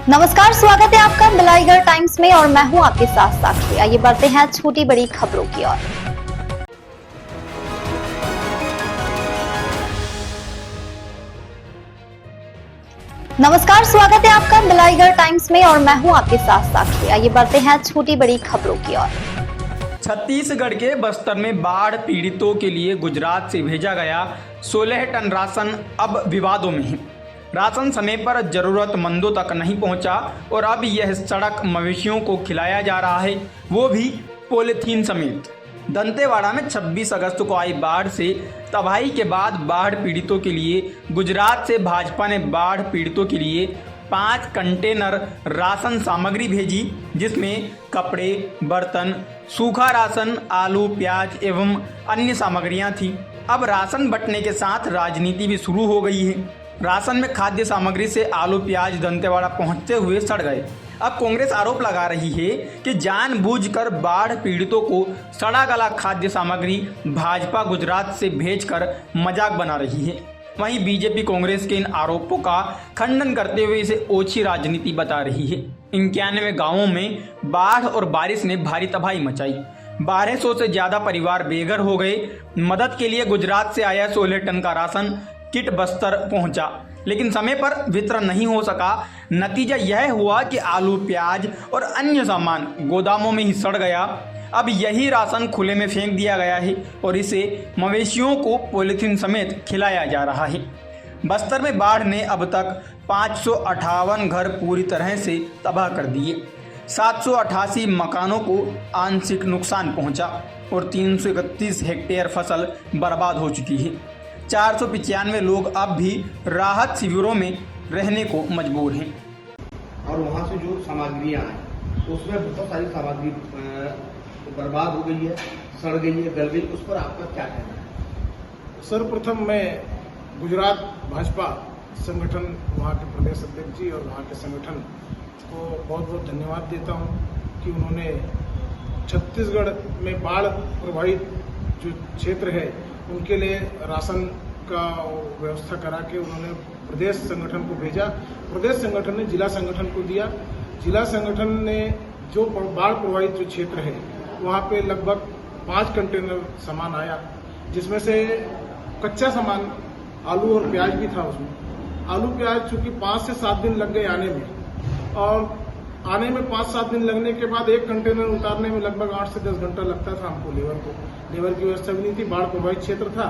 नमस्कार, स्वागत है आपका बिलाईगढ़ टाइम्स में और मैं हूं आपके साथ साक्षी। आइए बढ़ते हैं छोटी बड़ी खबरों की ओर। नमस्कार, स्वागत है आपका बिलाईगढ़ टाइम्स में और मैं हूं आपके साथ साक्षी। आइए बढ़ते हैं छोटी बड़ी खबरों की ओर। छत्तीसगढ़ के बस्तर में बाढ़ पीड़ितों के लिए गुजरात से भेजा गया 16 टन राशन अब विवादों में है। राशन समय पर जरूरतमंदों तक नहीं पहुंचा और अब यह सड़क मवेशियों को खिलाया जा रहा है, वो भी पॉलीथीन समेत। दंतेवाड़ा में 26 अगस्त को आई बाढ़ से तबाही के बाद बाढ़ पीड़ितों के लिए गुजरात से भाजपा ने बाढ़ पीड़ितों के लिए 5 कंटेनर राशन सामग्री भेजी, जिसमें कपड़े, बर्तन, सूखा राशन, आलू, प्याज एवं अन्य सामग्रियां थीं। अब राशन बंटने के साथ राजनीति भी शुरू हो गई है। राशन में खाद्य सामग्री से आलू, प्याज दंतेवाड़ा पहुंचते हुए सड़ गए। अब कांग्रेस आरोप लगा रही है कि जानबूझकर बाढ़ पीड़ितों को सड़ा गला खाद्य सामग्री भाजपा गुजरात से भेजकर मजाक बना रही है। वहीं बीजेपी कांग्रेस के इन आरोपों का खंडन करते हुए इसे ओछी राजनीति बता रही है। 91 गांवों में बाढ़ और बारिश ने भारी तबाही मचाई। 1200 से ज्यादा परिवार बेघर हो गए। मदद के लिए गुजरात से आया 16 टन का राशन किट बस्तर पहुंचा, लेकिन समय पर वितरण नहीं हो सका। नतीजा यह हुआ कि आलू, प्याज और अन्य सामान गोदामों में ही सड़ गया। अब यही राशन खुले में फेंक दिया गया है और इसे मवेशियों को पॉलीथीन समेत खिलाया जा रहा है। बस्तर में बाढ़ ने अब तक 558 घर पूरी तरह से तबाह कर दिए। 788 मकानों को आंशिक नुकसान पहुंचा और 331 हेक्टेयर फसल बर्बाद हो चुकी है। 495 लोग अब भी राहत शिविरों में रहने को मजबूर हैं। और वहाँ से जो सामग्रियाँ हैं उसमें बहुत सारी सामग्री बर्बाद हो गई है, सड़ गई है, गल गई। उस पर आपका क्या कहना है? सर्वप्रथम मैं गुजरात भाजपा संगठन, वहाँ के प्रदेश अध्यक्ष जी और वहाँ के संगठन को बहुत बहुत धन्यवाद देता हूँ कि उन्होंने छत्तीसगढ़ में बाढ़ प्रभावित जो क्षेत्र है उनके लिए राशन का व्यवस्था करा के उन्होंने प्रदेश संगठन को भेजा। प्रदेश संगठन ने जिला संगठन को दिया। जिला संगठन ने जो बाढ़ प्रभावित जो क्षेत्र है वहाँ पे लगभग 5 कंटेनर सामान आया, जिसमें से कच्चा सामान आलू और प्याज भी था। उसमें आलू प्याज चूंकि 5 से 7 दिन लग गए आने में, और आने में 5-7 दिन लगने के बाद एक कंटेनर उतारने में लगभग 8 से 10 घंटा लगता था हमको। लेबर की व्यवस्था भी नहीं थी, बाढ़ प्रभावित क्षेत्र था।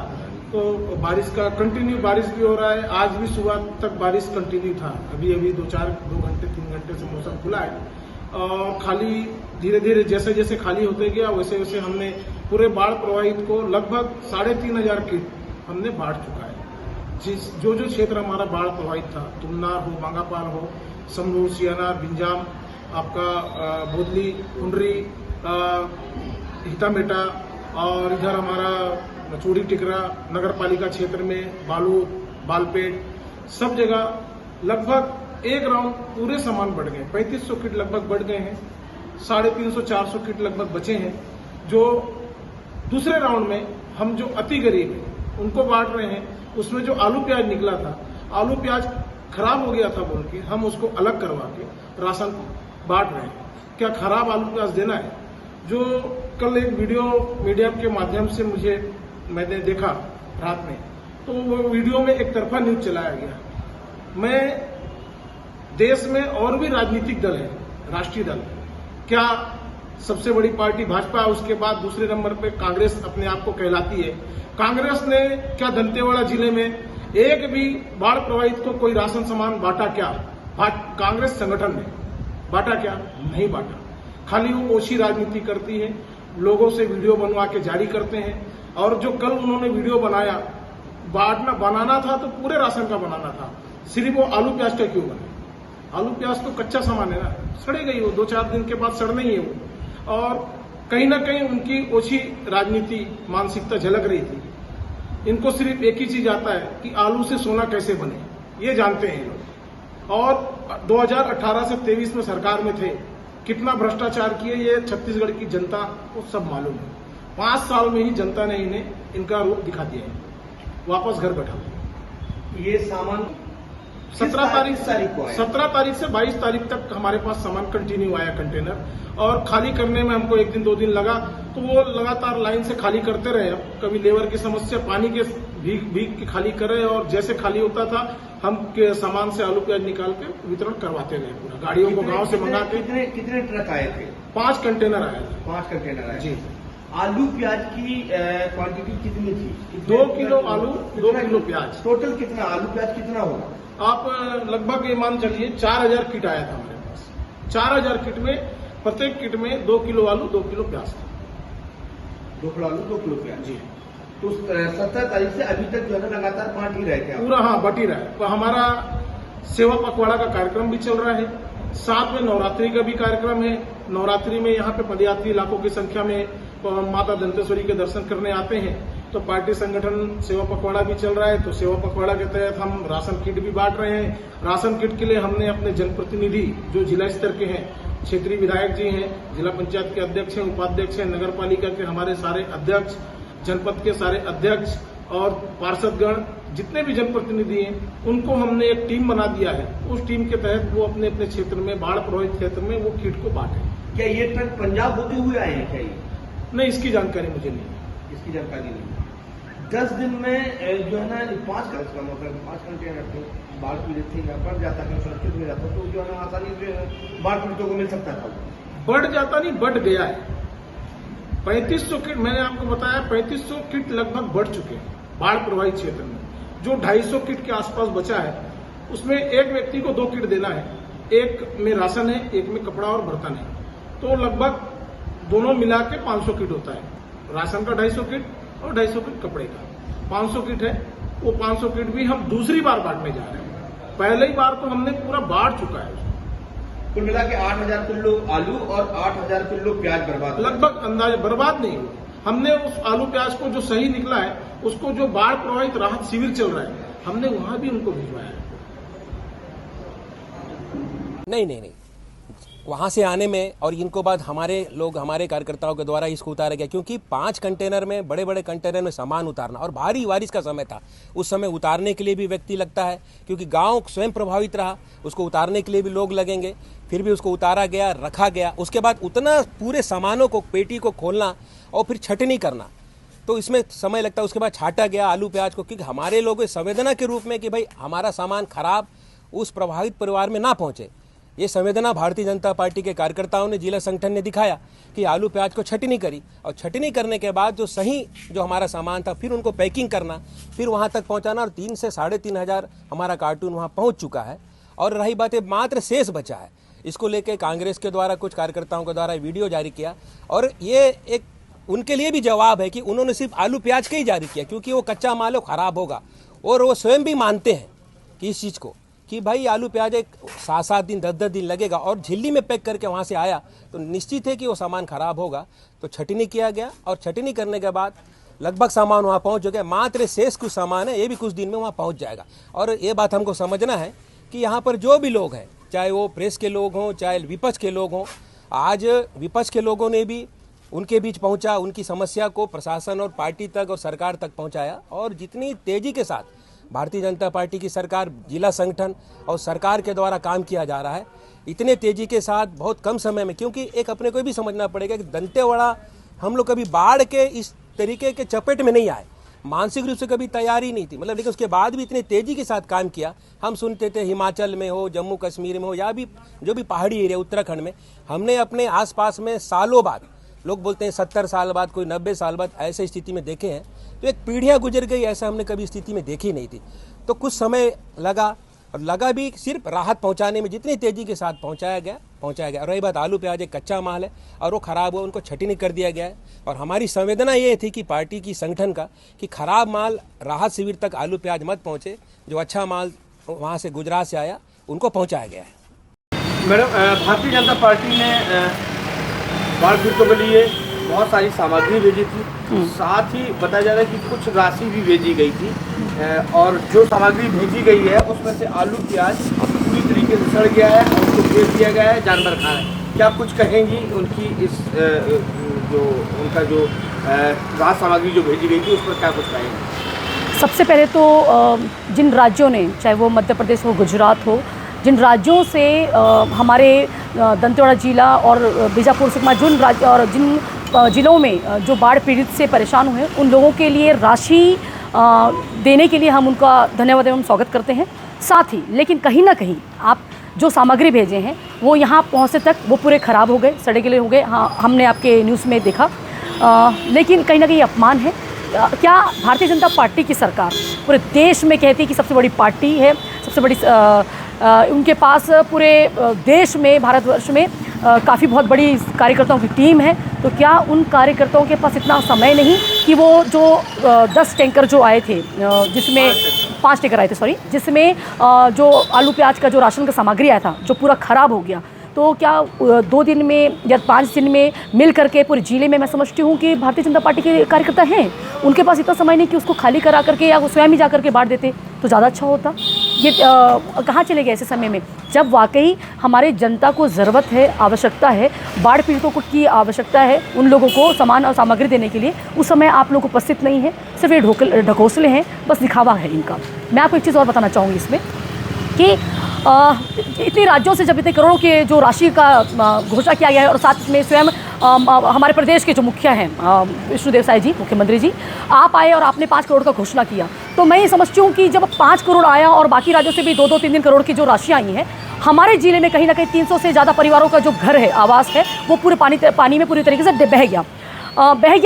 तो बारिश का कंटिन्यू बारिश भी हो रहा है। आज भी सुबह तक बारिश कंटिन्यू था। अभी 2 घंटे 3 घंटे से मौसम खुला है और खाली धीरे धीरे जैसे जैसे खाली होते गया वैसे वैसे हमने पूरे बाढ़ प्रभावित को लगभग 3500 किट हमने बांट चुका है। जो क्षेत्र हमारा बाढ़ प्रभावित था, तुमनार हो, बांगापाल हो, समरूर, सियाना, बिंजाम, आपका बोदली, कुंडरी, हितामेटा और इधर हमारा चूड़ी टिकरा नगर पालिका क्षेत्र में बालू, बालपेट, सब जगह लगभग एक राउंड पूरे सामान बढ़ गए। 3500 किट लगभग बढ़ गए हैं। 350-400 किट लगभग बचे हैं, जो दूसरे राउंड में हम जो अति गरीब हैं उनको बांट रहे हैं। उसमें जो आलू प्याज निकला था, आलू प्याज खराब हो गया था बोल के हम उसको अलग करवा के राशन बांट रहे हैं। क्या खराब आलू प्याज देना है? जो कल एक वीडियो मीडिया के माध्यम से मैंने देखा रात में, तो वो वीडियो में एक तरफा न्यूज चलाया गया। मैं देश में और भी राजनीतिक दल है, राष्ट्रीय दल, क्या सबसे बड़ी पार्टी भाजपा, उसके बाद दूसरे नंबर पे कांग्रेस अपने आप को कहलाती है। कांग्रेस ने क्या दंतेवाड़ा जिले में एक भी बाढ़ प्रभावित को कोई राशन सामान बांटा क्या? कांग्रेस संगठन ने बांटा क्या? नहीं बांटा। खाली वो ओछी राजनीति करती है, लोगों से वीडियो बनवा के जारी करते हैं। और जो कल उन्होंने वीडियो बनाया, बनाना था तो पूरे राशन का बनाना था, सिर्फ वो आलू प्याज का क्यों बने? आलू प्याज तो कच्चा सामान है ना, सड़े गई वो 2-4 दिन के बाद सड़ना ही है वो। और कहीं ना कहीं उनकी ओछी राजनीति मानसिकता झलक रही थी। इनको सिर्फ एक ही चीज आता है कि आलू से सोना कैसे बने, ये जानते हैं लोग। और 2018 से 23 में सरकार में थे, कितना भ्रष्टाचार किए ये छत्तीसगढ़ की जनता को सब मालूम है। 5 साल में ही जनता ने इनका रूप दिखा दिया है, वापस घर बैठा। ये सामान तारीख को आया? 17 तारीख से 22 तारीख तक हमारे पास सामान कंटिन्यू आया कंटेनर, और खाली करने में हमको 1 दिन 2 दिन लगा, तो वो लगातार लाइन से खाली करते रहे। कभी लेबर की समस्या, पानी के भीग के खाली कर रहे, और जैसे खाली होता था हम के सामान से आलू प्याज निकाल के वितरण करवाते गए पूरा, गाड़ियों को गांव से मंगा के। कितने ट्रक आए थे? 5 कंटेनर आए थे। 5 कंटेनर आए जी। आलू प्याज की क्वांटिटी कितनी थी? 2 किलो आलू, 2 किलो प्याज। टोटल कितना आलू प्याज कितना होगा? आप लगभग ये मान चलिए 4000 किट आया था हमारे पास। 4000 किट में प्रत्येक किट में 2 किलो आलू, 2 किलो प्याज था। 2 किलो आलू, 2 किलो प्याज। जी। तो 17 तारीख से अभी तक जो है ना लगातार बांट ही रहे थे आप? पूरा, हाँ, बट ही रहा है। तो हमारा सेवा पखवाड़ा का कार्यक्रम भी चल रहा है, साथ में नवरात्रि का भी कार्यक्रम है। नवरात्रि में यहाँ पे पदयात्री लाखों की संख्या में माता दंतेश्वरी के दर्शन करने आते हैं, तो पार्टी संगठन सेवा पखवाड़ा भी चल रहा है। तो सेवा पखवाड़ा के तहत हम राशन किट भी बांट रहे हैं। राशन किट के लिए हमने अपने जनप्रतिनिधि जो जिला स्तर के हैं, क्षेत्रीय विधायक जी हैं, जिला पंचायत के अध्यक्ष हैं, उपाध्यक्ष हैं, नगर पालिका के हमारे सारे अध्यक्ष, जनपद के सारे अध्यक्ष और पार्षदगण, जितने भी जनप्रतिनिधि हैं, उनको हमने एक टीम बना दिया है। उस टीम के तहत वो अपने अपने क्षेत्र में, बाढ़ प्रभावित क्षेत्र में वो किट को बांटे। क्या ये ट्रक पंजाब होते हुए आए हैं? क्या ये? नहीं, इसकी जानकारी मुझे नहीं है। इसकी जानकारी नहीं। 10 दिन में जो है ना 5 कंटेनर थे, बाढ़ पीड़ित थे, बढ़ जाता है, सुरक्षित हो जाता, तो जो है ना आसानी से बाढ़ पीड़ितों को मिल सकता था। बढ़ जाता नहीं, बढ़ गया है। 3500 किट मैंने आपको बताया, 3500 किट लगभग बढ़ चुके हैं बाढ़ प्रभावित क्षेत्र में। जो 250 किट के आसपास बचा है, उसमें एक व्यक्ति को 2 किट देना है। एक में राशन है, एक में कपड़ा और बर्तन है, तो लगभग दोनों मिला के 500 किट होता है। राशन का 250 किट और 250 किट कपड़े का 500 किट है। वो 500 किट भी हम दूसरी बार बांटने जा रहे हैं। पहले ही बार तो हमने पूरा बांट चुका है। कुल मिला के 8000 किलो आलू और 8000 किलो प्याज बर्बाद, लगभग अंदाजा बर्बाद नहीं हुआ। हमने उस आलू प्याज को जो सही निकला है, उसको जो बाढ़ प्रभावित राहत शिविर चल रहा है, हमने वहां भी उनको भिजवाया है। नहीं, वहाँ से आने में और इनको बाद हमारे कार्यकर्ताओं के द्वारा इसको उतारा गया, क्योंकि 5 कंटेनर में, बड़े बड़े कंटेनर में सामान उतारना, और भारी बारिश का समय था, उस समय उतारने के लिए भी व्यक्ति लगता है, क्योंकि गांव स्वयं प्रभावित रहा, उसको उतारने के लिए भी लोग लगेंगे। फिर भी उसको उतारा गया, रखा गया। उसके बाद उतना पूरे सामानों को, पेटी को खोलना और फिर छटनी करना, तो इसमें समय लगता है। उसके बाद छाटा गया आलू प्याज को, क्योंकि हमारे लोग संवेदना के रूप में कि भाई हमारा सामान खराब उस प्रभावित परिवार में ना पहुंचे, ये संवेदना भारतीय जनता पार्टी के कार्यकर्ताओं ने, जिला संगठन ने दिखाया कि आलू प्याज को छटनी करी, और छटनी करने के बाद जो सही जो हमारा सामान था, फिर उनको पैकिंग करना, फिर वहाँ तक पहुँचाना, और 3 से 3,500 हमारा कार्टून वहाँ पहुँच चुका है। और रही बात है, मात्र शेष बचा है। इसको लेकर कांग्रेस के द्वारा, कुछ कार्यकर्ताओं के द्वारा वीडियो जारी किया, और ये एक उनके लिए भी जवाब है कि उन्होंने सिर्फ आलू प्याज का ही जारी किया, क्योंकि वो कच्चा माल है, खराब होगा, और वो स्वयं भी मानते हैं कि इस चीज़ को कि भाई आलू प्याज एक 7-7 दिन 10-10 दिन लगेगा, और झिल्ली में पैक करके वहाँ से आया तो निश्चित है कि वो सामान खराब होगा। तो छटनी किया गया, और छटनी करने के बाद लगभग सामान वहाँ पहुँच गया। मात्र शेष कुछ सामान है, ये भी कुछ दिन में वहाँ पहुँच जाएगा। और ये बात हमको समझना है कि यहाँ पर जो भी लोग हैं, चाहे वो प्रेस के लोग हों, चाहे विपक्ष के लोग हों, आज विपक्ष के लोगों ने भी उनके बीच पहुंचा, उनकी समस्या को प्रशासन और पार्टी तक और सरकार तक पहुंचाया। और जितनी तेजी के साथ भारतीय जनता पार्टी की सरकार, जिला संगठन और सरकार के द्वारा काम किया जा रहा है, इतने तेजी के साथ बहुत कम समय में, क्योंकि एक अपने को भी समझना पड़ेगा कि दंतेवाड़ा हम लोग कभी बाढ़ के इस तरीके के चपेट में नहीं आए, मानसिक रूप से कभी तैयारी नहीं थी, मतलब, लेकिन उसके बाद भी इतने तेजी के साथ काम किया। हम सुनते थे हिमाचल में हो, जम्मू कश्मीर में हो, या भी जो भी पहाड़ी एरिया उत्तराखंड में, हमने अपने आसपास में सालों बाद, लोग बोलते हैं 70 साल बाद, कोई 90 साल बाद ऐसे स्थिति में देखे हैं। तो एक पीढ़ियाँ गुजर गई, ऐसा हमने कभी स्थिति में देखी नहीं थी। तो कुछ समय लगा, और लगा भी सिर्फ राहत पहुंचाने में, जितनी तेजी के साथ पहुंचाया गया। और रही बात आलू प्याज एक कच्चा माल है, और वो खराब हुआ, उनको छटनी कर दिया गया है। और हमारी संवेदना ये थी कि पार्टी की संगठन का, कि खराब माल राहत शिविर तक आलू प्याज मत पहुंचे, जो अच्छा माल वहाँ से गुजरात से आया उनको पहुँचाया गया है। मैडम, भारतीय जनता पार्टी ने बाढ़ पीड़ितों के लिए बहुत सारी सामग्री भेजी थी, साथ ही बताया जा रहा है कि कुछ राशि भी भेजी गई थी, और जो सामग्री भेजी गई है उसमें से आलू प्याज पूरी तरीके से सड़ गया है और उसको बेच दिया गया है, जानवर खा रहे हैं। क्या आप कुछ कहेंगी उनकी इस जो उनका जो राहत सामग्री जो भेजी गई थी, उस पर क्या कुछ कहेंगी? सबसे पहले तो जिन राज्यों ने, चाहे वो मध्य प्रदेश हो, गुजरात हो, जिन राज्यों से हमारे दंतेवाड़ा जिला और बीजापुर सुकमा जिन राज्य और जिन जिलों में जो बाढ़ पीड़ित से परेशान हुए हैं, उन लोगों के लिए राशि देने के लिए हम उनका धन्यवाद एवं स्वागत करते हैं। साथ ही लेकिन कहीं ना कहीं आप जो सामग्री भेजे हैं वो यहाँ पहुँचने तक वो पूरे ख़राब हो गए, सड़े गले हो गए। हाँ, हमने आपके न्यूज़ में देखा। लेकिन कहीं ना कहीं अपमान है। क्या भारतीय जनता पार्टी की सरकार पूरे देश में कहती है कि सबसे बड़ी पार्टी है, सबसे बड़ी उनके पास पूरे देश में, भारतवर्ष में काफ़ी बहुत बड़ी कार्यकर्ताओं की टीम है, तो क्या उन कार्यकर्ताओं के पास इतना समय नहीं कि वो जो 10 टैंकर जो आए थे, जिसमें 5 टैंकर आए थे, सॉरी, जिसमें जो आलू प्याज का जो राशन का सामग्री आया था जो पूरा ख़राब हो गया, तो क्या 2 दिन में या 5 दिन में मिल करके पूरे जिले में, मैं समझती हूँ कि भारतीय जनता पार्टी के कार्यकर्ता हैं, उनके पास इतना समय नहीं कि उसको खाली करा करके या वो स्वयं ही जा करके बांट देते तो ज़्यादा अच्छा होता। ये कहाँ चले गए ऐसे समय में जब वाकई हमारे जनता को ज़रूरत है, आवश्यकता है, बाढ़ पीड़ितों को की आवश्यकता है, उन लोगों को सामान और सामग्री देने के लिए। उस समय आप लोग उपस्थित नहीं है, सिर्फ ये ढकोसले हैं, बस दिखावा है इनका। मैं आपको एक चीज़ और बताना चाहूँगी इसमें कि इतनी राज्यों से जब इतने करोड़ों के जो राशि का घोषणा किया गया है और साथ में स्वयं हमारे प्रदेश के जो मुखिया हैं विष्णुदेव साय जी, मुख्यमंत्री जी, आप आए और आपने 5 करोड़ का घोषणा किया, तो मैं ये समझती हूँ कि जब 5 करोड़ आया और बाकी राज्यों से भी 2-2, 3-3 करोड़ की जो राशि आई हैं, हमारे जिले में कहीं ना कहीं 300 से ज़्यादा परिवारों का जो घर है, आवास है, वो पूरे पानी में पूरी तरीके से बह गया।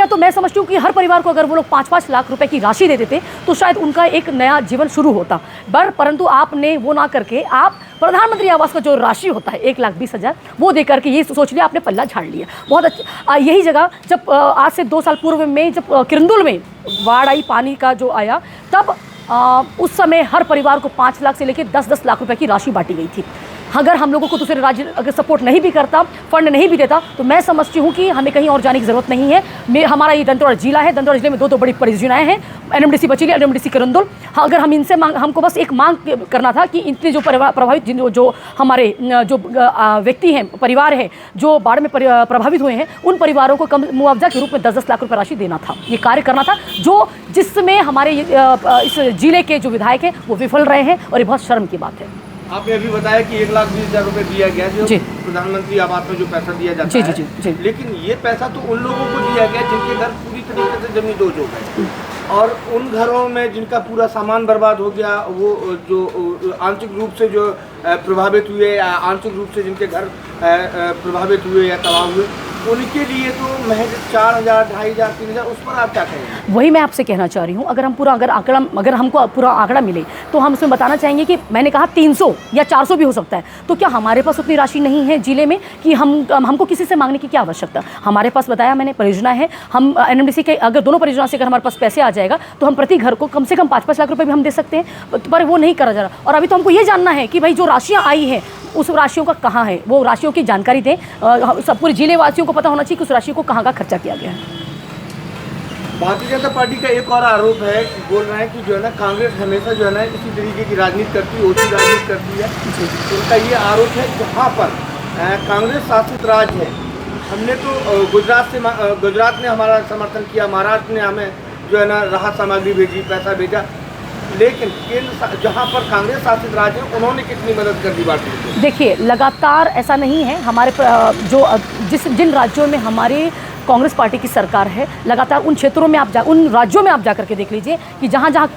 तो मैं समझती हूँ कि हर परिवार को अगर वो लोग 5-5 लाख रुपए की राशि दे देते तो शायद उनका एक नया जीवन शुरू होता। परंतु आपने वो ना करके आप प्रधानमंत्री आवास का जो राशि होता है 1,20,000 वो दे करके ये सोच लिया आपने, पल्ला झाड़ लिया। बहुत अच्छा। यही जगह जब आज से 2 साल पूर्व में जब किरंदुल में बाढ़ आई, पानी का जो आया, तब उस समय हर परिवार को 5 लाख से लेकर 10-10 लाख रुपए की राशि बांटी गई थी। अगर हम लोगों को दूसरे राज्य अगर सपोर्ट नहीं भी करता, फंड नहीं भी देता, तो मैं समझती हूँ कि हमें कहीं और जाने की ज़रूरत नहीं है। हमारा ये दंतेवाड़ा जिला है, दंतेवाड़ा जिले में 2 बड़ी परियोजनाएं हैं, NMDC बचीली, NMDC किरंदुल। हाँ, अगर हम इनसे हमको बस एक मांग करना था कि इतने जो प्रभावित जो हमारे जो व्यक्ति हैं, परिवार हैं, जो बाढ़ में प्रभावित हुए हैं, उन परिवारों को कम मुआवजा के रूप में 10-10 लाख रुपये राशि देना था। ये कार्य करना था जिसमें हमारे इस जिले के जो विधायक हैं वो विफल रहे हैं, और ये बहुत शर्म की बात है। आपने अभी बताया कि 1,20,000 रुपए दिया गया जो प्रधानमंत्री आवास में जो पैसा दिया जाता है, जी। लेकिन ये पैसा तो उन लोगों को दिया गया जिनके घर पूरी तरीके से जमींदोज हो गए, और उन घरों में जिनका पूरा सामान बर्बाद हो गया, वो जो आंशिक रूप से जो प्रभावित हुए, आंशिक रूप से जिनके घर प्रभावित हुए या तबाह हुए, उनके लिए तो महज 4,000, 2,500, 3,000, उस पर आप क्या कहेंगे? वही मैं आपसे कहना चाह रही हूँ। अगर हमको पूरा आंकड़ा मिले तो हम उसमें बताना चाहेंगे कि मैंने कहा 300 या 400 भी हो सकता है, तो क्या हमारे पास उतनी राशि नहीं है जिले में कि हमको किसी से मांगने की क्या आवश्यकता? हमारे पास बताया मैंने परियोजना है, हम NMDC के अगर दोनों परियोजना से अगर हमारे पास पैसे आ जाएगा तो हम प्रति घर को कम से कम 5-5 लाख रुपये भी हम दे सकते हैं, पर वो नहीं करा जा रहा। और अभी तो हमको ये जानना है कि भाई जो राशियाँ आई हैं उस राशियों का कहाँ है, वो राशियों की जानकारी दें। सब पूरे जिले वासियों को पता होना चाहिए कि उस राशि को कहाँ का खर्चा किया गया है। भारतीय जनता पार्टी का एक और आरोप है, बोल रहे हैं कि जो है ना, कांग्रेस हमेशा जो है ना इसी तरीके की राजनीति करती है, ओछी राजनीति करती है। उनका ये आरोप है जहाँ पर कांग्रेस शासित राज्य है, हमने तो गुजरात ने हमारा समर्थन किया, महाराष्ट्र ने हमें जो है ना राहत सामग्री भेजी, पैसा भेजा, लेकिन केंद्र जहाँ पर कांग्रेस शासित राज्य है उन्होंने कितनी मदद कर दी बात? देखिए, लगातार ऐसा नहीं है। हमारे जिन राज्यों में हमारे कांग्रेस पार्टी की सरकार है, लगातार उन क्षेत्रों में उन राज्यों में आप जा करके देख लीजिए कि जहाँ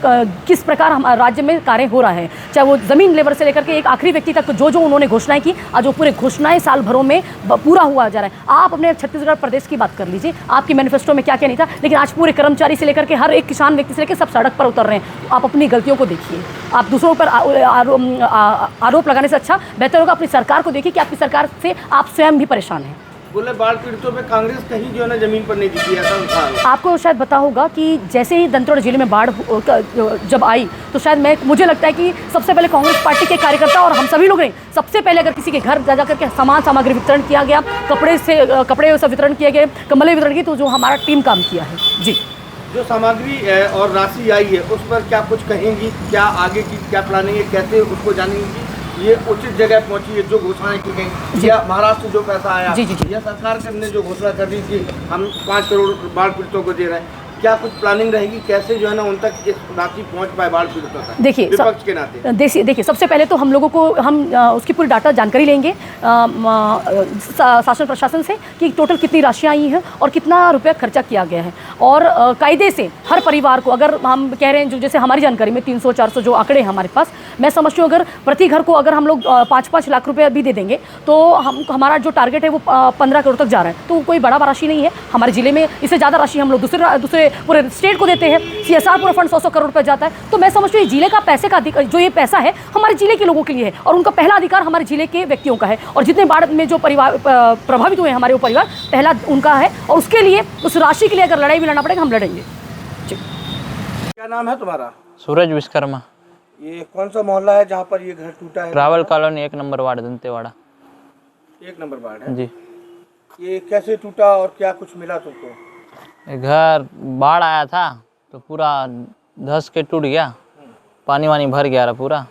किस प्रकार हमारे राज्य में कार्य हो रहा है, चाहे वो ज़मीन लेवल से लेकर के एक आखिरी व्यक्ति तक जो उन्होंने घोषणाएं की, आज वो पूरे घोषणाएं साल भरों में पूरा हुआ जा रहा है। आप अपने छत्तीसगढ़ प्रदेश की बात कर लीजिए, आपकी मैनिफेस्टो में क्या क्या नहीं था, लेकिन आज पूरे कर्मचारी से लेकर के हर एक किसान व्यक्ति से लेकर सब सड़क पर उतर रहे हैं। आप अपनी गलतियों को देखिए। आप दूसरों पर आरोप लगाने से अच्छा बेहतर होगा अपनी सरकार को देखिए कि आपकी सरकार से आप स्वयं भी परेशान हैं। बोले बाढ़ पीड़ितों में कांग्रेस कहीं जो है ना जमीन पर नहीं दिखी, ऐसा आपको शायद पता होगा कि जैसे ही दंतेवाड़ा जिले में बाढ़ जब आई तो शायद मुझे लगता है कि सबसे पहले कांग्रेस पार्टी के कार्यकर्ता और हम सभी लोग ने सबसे पहले अगर किसी के घर जा करके सामान सामग्री वितरण किया गया, कपड़े से वितरण किए गए, कंबलें वितरण की, तो जो हमारा टीम काम किया है। जी, जो सामग्री और राशि आई है उस पर क्या कुछ कहेंगी? क्या आगे की क्या प्लानिंग है, कैसे उसको जानेंगी? ये उचित जगह पहुंची है जो घोषणाएं की गई, या महाराष्ट्र जो पैसा आया, जी। या सरकार ने जो घोषणा कर दी कि हम 5 करोड़ बाढ़ पीड़ितों को दे रहे हैं, क्या कुछ प्लानिंग रहेगी, कैसे जो है ना उन तक इस राशि पहुंच पाए बाढ़ पीड़ितों तक? देखिए विपक्ष के नाते देखिए सबसे पहले तो हम लोगों को उसकी पूरी डाटा जानकारी लेंगे शासन प्रशासन से कि टोटल कितनी राशियाँ आई हैं और कितना रुपया खर्चा किया गया है। और कायदे से हर परिवार को, अगर हम कह रहे हैं जो जैसे हमारी जानकारी में 300-400 जो आंकड़े हैं हमारे पास, मैं समझती हूँ अगर प्रति घर को अगर हम लोग 5-5 लाख रुपये भी दे देंगे तो हमारा जो टारगेट है वो 15 करोड़ तक जा रहा है। तो कोई बड़ा राशि नहीं है। हमारे जिले में इससे ज़्यादा राशि हम लोग दूसरे पूरे स्टेट को देते हैं। CSR पूरा फंड 100 करोड़ रुपये जाता है। तो मैं समझती हूँ ये जिले का पैसे का जो ये पैसा है हमारे जिले के लोगों के लिए है और उनका पहला अधिकार हमारे जिले के व्यक्तियों का है। और जितने बाढ़ में जो परिवार प्रभावित हुए हैं हमारे वो परिवार पहला उनका है और उसके लिए उस राशि के लिए अगर लड़ाई भी लड़ना पड़ेगा हम लड़ेंगे। क्या नाम है तुम्हारा? सूरज विश्वकर्मा। ये कौन सा मोहल्ला है जहाँ पर ये घर टूटा है? Travel colony 1 number ward Dantewada. 1 number ward है जी। ये कैसे टूटा और क्या कुछ मिला तुमको? ये घर बाढ़ आया था तो पूरा धंस के टूट गया, पानी वानी भर गया पूरा।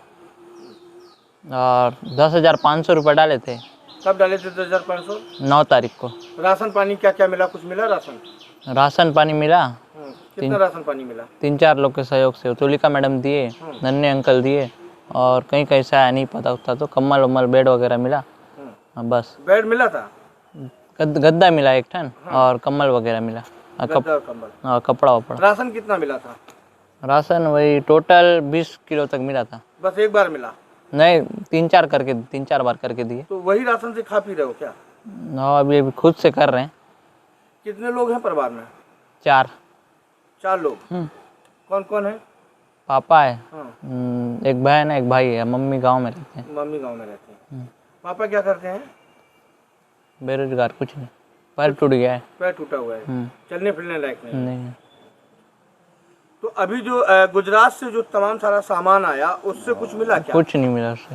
और 10,500 रुपये डाले थे। कब डाले थे 10,500? 9 तारीख को। राशन पानी क्या क्या मिला? कुछ मिला राशन? राशन पानी मिला। कितना राशन पानी मिला? 3-4 लोग के सहयोग से तुलिका मैडम दिए, नन्हे अंकल दिए और कहीं कहीं से आया नहीं पता था तो कम्बल उम्बल बेड वगैरह मिला। बस बेड मिला था? गद्दा मिला 1 टन और कम्बल वगैरह मिला, कंबल और कपड़ा वपड़ा। राशन कितना मिला था? राशन वही टोटल 20 किलो तक मिला था। बस एक बार मिला? नहीं, 3-4 बार करके दिए। तो वही राशन से खा पी रहे हो क्या? हाँ, अभी खुद से कर रहे हैं। कितने लोग हैं परिवार में? 4 लोग। कौन कौन है? पापा है, हाँ। एक बहन है, एक भाई है। मम्मी गांव में रहते हैं। मम्मी गांव में रहते हैं। पापा क्या करते हैं? बेरोजगार, कुछ नहीं, पैर टूट गया है। पैर टूटा हुआ है, चलने फिरने लायक नहीं। तो अभी जो गुजरात से जो तमाम सारा सामान आया उससे कुछ मिला क्या? कुछ नहीं मिला उससे।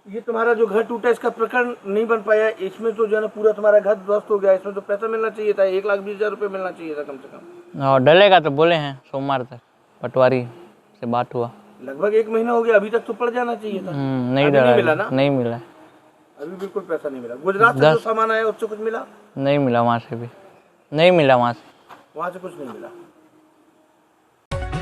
ये तुम्हारा जो घर टूटा इसका प्रकरण नहीं बन पाया, इसमें तो जो है ना पूरा तुम्हारा घर ध्वस्त हो गया। इसमें तो पैसा मिलना चाहिए था, 1,20,000 रुपये मिलना चाहिए था कम से कम। और डलेगा तो बोले हैं सोमवार तक, पटवारी से बात हुआ। लगभग 1 महीना हो गया, अभी तक तो पड़ जाना चाहिए था। नहीं अभी डला, नहीं मिला ना? नहीं मिला, अभी बिल्कुल पैसा नहीं मिला। गुजरात से जो सामान आया उससे कुछ मिला? नहीं मिला, वहाँ से भी नहीं मिला, वहाँ से कुछ नहीं मिला।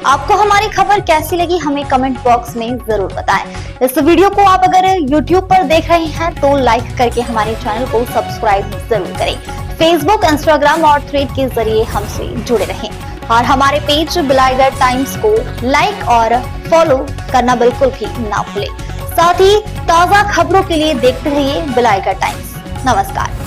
आपको हमारी खबर कैसी लगी हमें कमेंट बॉक्स में जरूर बताएं। इस वीडियो को आप अगर YouTube पर देख रहे हैं तो लाइक करके हमारे चैनल को सब्सक्राइब जरूर करें। फेसबुक, इंस्टाग्राम और थ्रेड के जरिए हमसे जुड़े रहें और हमारे पेज बिलाईगढ़ टाइम्स को लाइक और फॉलो करना बिल्कुल भी ना भूलें। साथ ही ताजा खबरों के लिए देखते रहिए बिलाईगढ़ टाइम्स। नमस्कार।